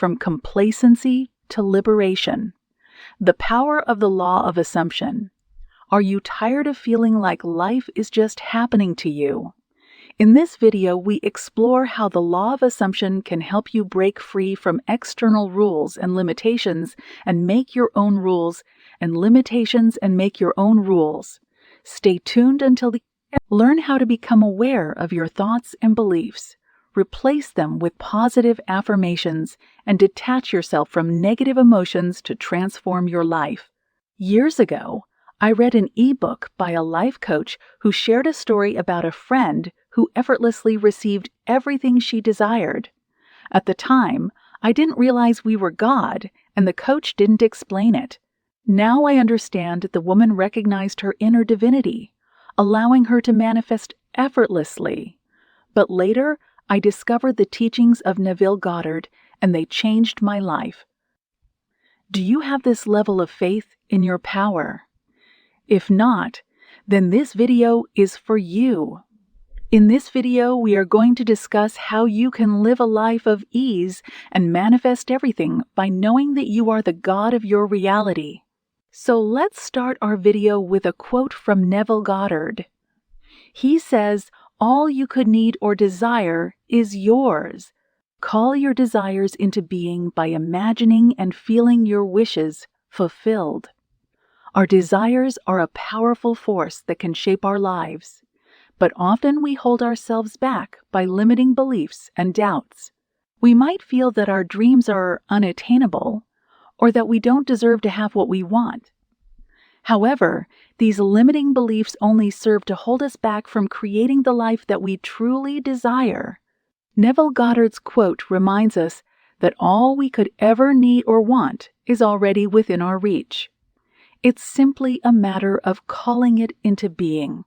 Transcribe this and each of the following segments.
from complacency to liberation. The power of the law of assumption. Are you tired of feeling like life is just happening to you? In this video, we explore how the law of assumption can help you break free from external rules and limitations and make your own rules and limitations and make your own rules. Stay tuned until the end. Learn how to become aware of your thoughts and beliefs. Replace them with positive affirmations and detach yourself from negative emotions to transform your life. Years ago, I read an ebook by a life coach who shared a story about a friend who effortlessly received everything she desired. At the time, I didn't realize we were God, and the coach didn't explain it. Now I understand that the woman recognized her inner divinity, allowing her to manifest effortlessly. But later, I discovered the teachings of Neville Goddard, and they changed my life. Do you have this level of faith in your power? If not, then this video is for you. In this video, we are going to discuss how you can live a life of ease and manifest everything by knowing that you are the God of your reality. So let's start our video with a quote from Neville Goddard. He says, "All you could need or desire is yours. Call your desires into being by imagining and feeling your wishes fulfilled." Our desires are a powerful force that can shape our lives, but often we hold ourselves back by limiting beliefs and doubts. We might feel that our dreams are unattainable, or that we don't deserve to have what we want. However, these limiting beliefs only serve to hold us back from creating the life that we truly desire. Neville Goddard's quote reminds us that all we could ever need or want is already within our reach. It's simply a matter of calling it into being.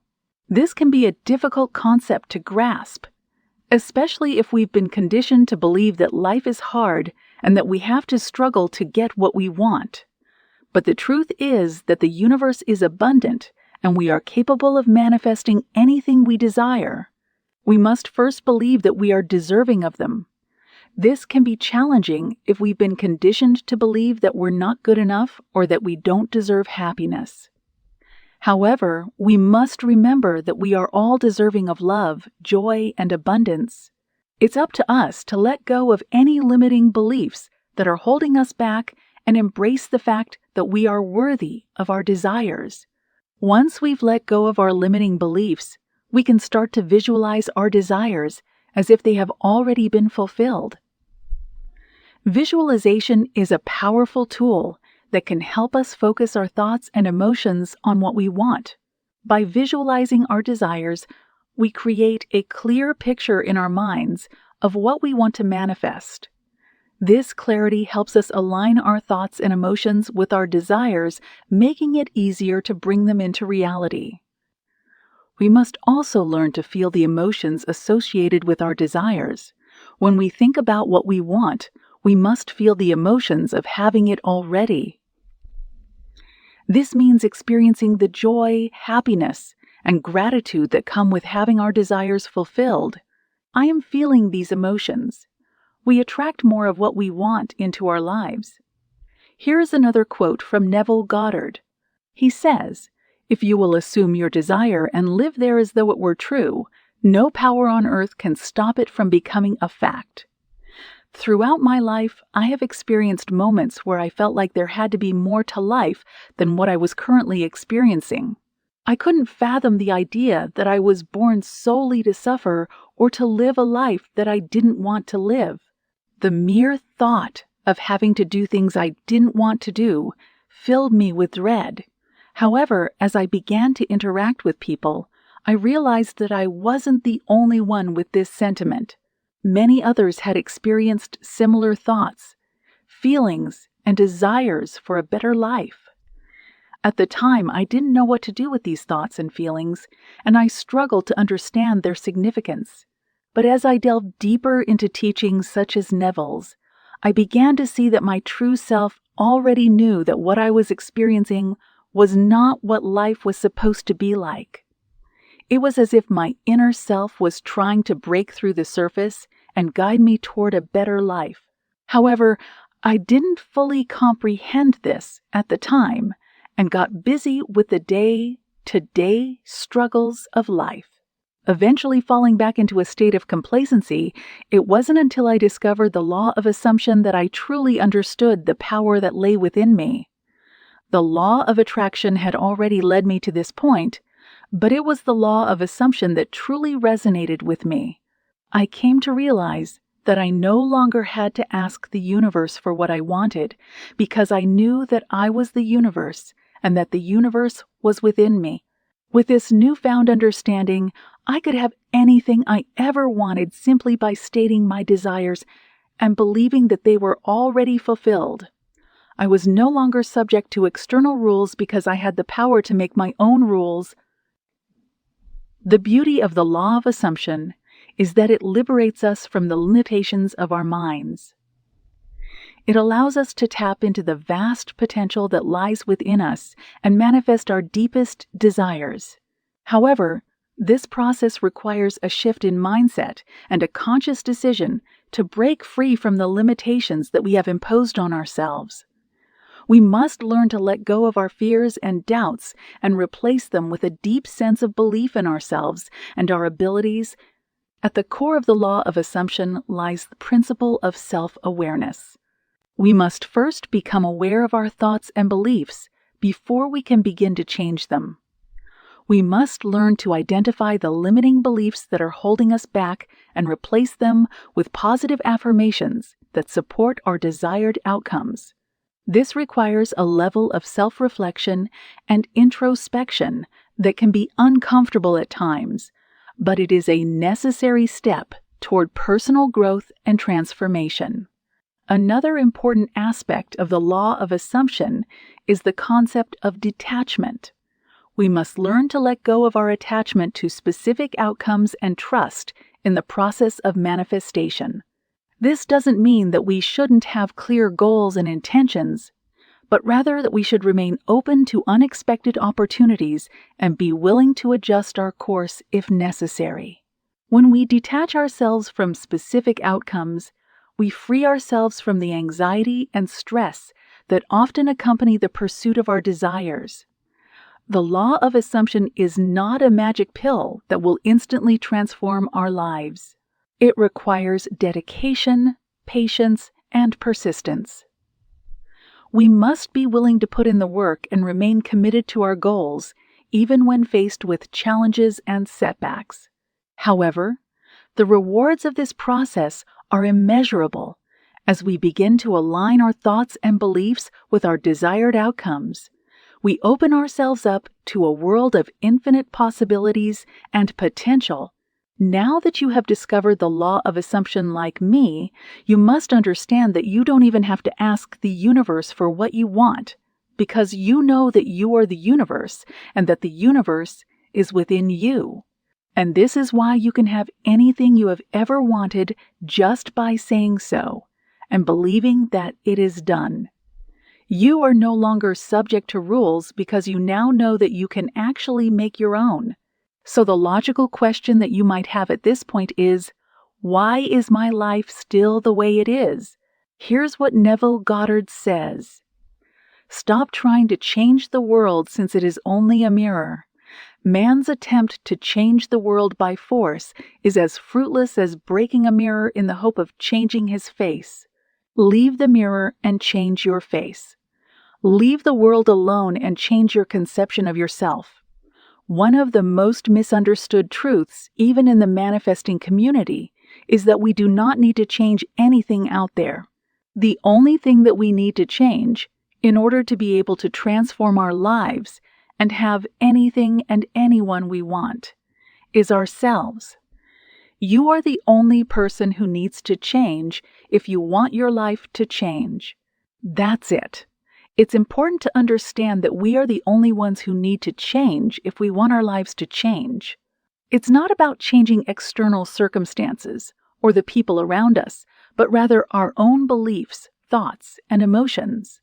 This can be a difficult concept to grasp, especially if we've been conditioned to believe that life is hard and that we have to struggle to get what we want. But the truth is that the universe is abundant and we are capable of manifesting anything we desire. We must first believe that we are deserving of them. This can be challenging if we've been conditioned to believe that we're not good enough or that we don't deserve happiness. However, we must remember that we are all deserving of love, joy, and abundance. It's up to us to let go of any limiting beliefs that are holding us back and embrace the fact that we are worthy of our desires. Once we've let go of our limiting beliefs, we can start to visualize our desires as if they have already been fulfilled. Visualization is a powerful tool that can help us focus our thoughts and emotions on what we want. By visualizing our desires, we create a clear picture in our minds of what we want to manifest. This clarity helps us align our thoughts and emotions with our desires, making it easier to bring them into reality. We must also learn to feel the emotions associated with our desires. When we think about what we want, we must feel the emotions of having it already. This means experiencing the joy, happiness, and gratitude that come with having our desires fulfilled. I am feeling these emotions. We attract more of what we want into our lives. Here's another quote from Neville Goddard. He says, "If you will assume your desire and live there as though it were true, no power on earth can stop it from becoming a fact." Throughout my life, I have experienced moments where I felt like there had to be more to life than what I was currently experiencing. I couldn't fathom the idea that I was born solely to suffer or to live a life that I didn't want to live. The mere thought of having to do things I didn't want to do filled me with dread. However, as I began to interact with people, I realized that I wasn't the only one with this sentiment. Many others had experienced similar thoughts, feelings, and desires for a better life. At the time, I didn't know what to do with these thoughts and feelings, and I struggled to understand their significance. But as I delved deeper into teachings such as Neville's, I began to see that my true self already knew that what I was experiencing was not what life was supposed to be like. It was as if my inner self was trying to break through the surface and guide me toward a better life. However, I didn't fully comprehend this at the time and got busy with the day-to-day struggles of life. Eventually falling back into a state of complacency, it wasn't until I discovered the law of assumption that I truly understood the power that lay within me. The law of attraction had already led me to this point, but it was the law of assumption that truly resonated with me. I came to realize that I no longer had to ask the universe for what I wanted, because I knew that I was the universe and that the universe was within me. With this newfound understanding, I could have anything I ever wanted simply by stating my desires and believing that they were already fulfilled. I was no longer subject to external rules because I had the power to make my own rules. The beauty of the law of assumption is that it liberates us from the limitations of our minds. It allows us to tap into the vast potential that lies within us and manifest our deepest desires. However, this process requires a shift in mindset and a conscious decision to break free from the limitations that we have imposed on ourselves. We must learn to let go of our fears and doubts and replace them with a deep sense of belief in ourselves and our abilities. At the core of the law of assumption lies the principle of self-awareness. We must first become aware of our thoughts and beliefs before we can begin to change them. We must learn to identify the limiting beliefs that are holding us back and replace them with positive affirmations that support our desired outcomes. This requires a level of self-reflection and introspection that can be uncomfortable at times, but it is a necessary step toward personal growth and transformation. Another important aspect of the law of assumption is the concept of detachment. We must learn to let go of our attachment to specific outcomes and trust in the process of manifestation. This doesn't mean that we shouldn't have clear goals and intentions, but rather that we should remain open to unexpected opportunities and be willing to adjust our course if necessary. When we detach ourselves from specific outcomes, we free ourselves from the anxiety and stress that often accompany the pursuit of our desires. The law of assumption is not a magic pill that will instantly transform our lives. It requires dedication, patience, and persistence. We must be willing to put in the work and remain committed to our goals, even when faced with challenges and setbacks. However, the rewards of this process are immeasurable as we begin to align our thoughts and beliefs with our desired outcomes. We open ourselves up to a world of infinite possibilities and potential. Now that you have discovered the law of assumption like me, you must understand that you don't even have to ask the universe for what you want, because you know that you are the universe and that the universe is within you. And this is why you can have anything you have ever wanted just by saying so and believing that it is done. You are no longer subject to rules because you now know that you can actually make your own. So the logical question that you might have at this point is, why is my life still the way it is? Here's what Neville Goddard says. Stop trying to change the world since it is only a mirror. Man's attempt to change the world by force is as fruitless as breaking a mirror in the hope of changing his face. Leave the mirror and change your face. Leave the world alone and change your conception of yourself. One of the most misunderstood truths, even in the manifesting community, is that we do not need to change anything out there. The only thing that we need to change, in order to be able to transform our lives and have anything and anyone we want, is ourselves. You are the only person who needs to change if you want your life to change. That's it. It's important to understand that we are the only ones who need to change if we want our lives to change. It's not about changing external circumstances or the people around us, but rather our own beliefs, thoughts, and emotions.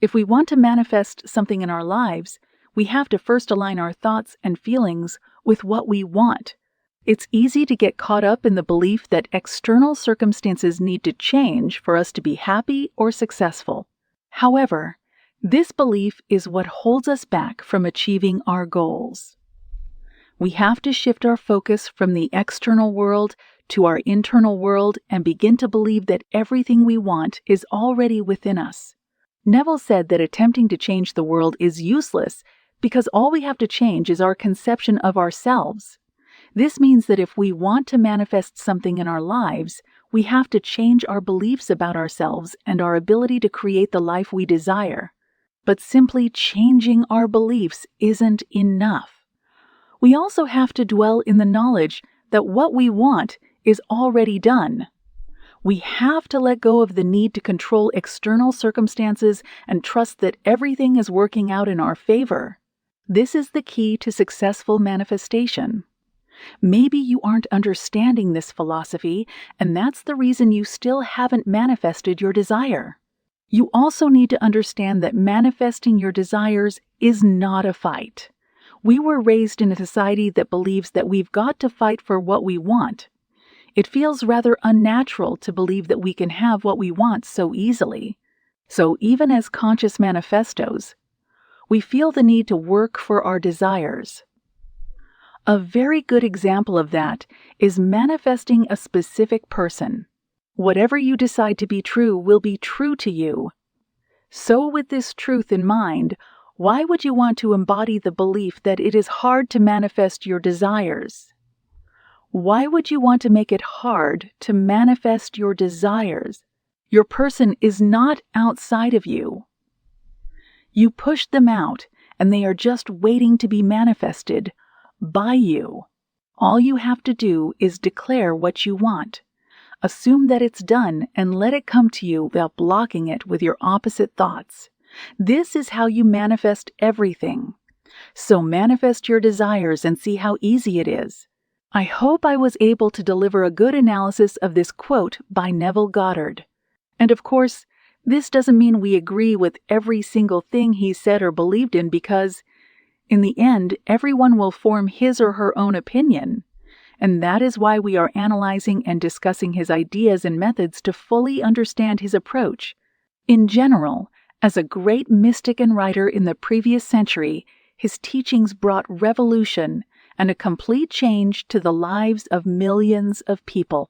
If we want to manifest something in our lives, we have to first align our thoughts and feelings with what we want. It's easy to get caught up in the belief that external circumstances need to change for us to be happy or successful. However, this belief is what holds us back from achieving our goals. We have to shift our focus from the external world to our internal world and begin to believe that everything we want is already within us. Neville said that attempting to change the world is useless because all we have to change is our conception of ourselves. This means that if we want to manifest something in our lives, we have to change our beliefs about ourselves and our ability to create the life we desire. But simply changing our beliefs isn't enough. We also have to dwell in the knowledge that what we want is already done. We have to let go of the need to control external circumstances and trust that everything is working out in our favor. This is the key to successful manifestation. Maybe you aren't understanding this philosophy, and that's the reason you still haven't manifested your desire. You also need to understand that manifesting your desires is not a fight. We were raised in a society that believes that we've got to fight for what we want. It feels rather unnatural to believe that we can have what we want so easily. So even as conscious manifestos, we feel the need to work for our desires. A very good example of that is manifesting a specific person. Whatever you decide to be true will be true to you. So with this truth in mind, why would you want to embody the belief that it is hard to manifest your desires? Why would you want to make it hard to manifest your desires? Your person is not outside of you. You pushed them out, and they are just waiting to be manifested by you. All you have to do is declare what you want. Assume that it's done and let it come to you without blocking it with your opposite thoughts. This is how you manifest everything. So manifest your desires and see how easy it is. I hope I was able to deliver a good analysis of this quote by Neville Goddard. And of course, this doesn't mean we agree with every single thing he said or believed in because, in the end, everyone will form his or her own opinion. And that is why we are analyzing and discussing his ideas and methods to fully understand his approach. In general, as a great mystic and writer in the previous century, his teachings brought revolution and a complete change to the lives of millions of people.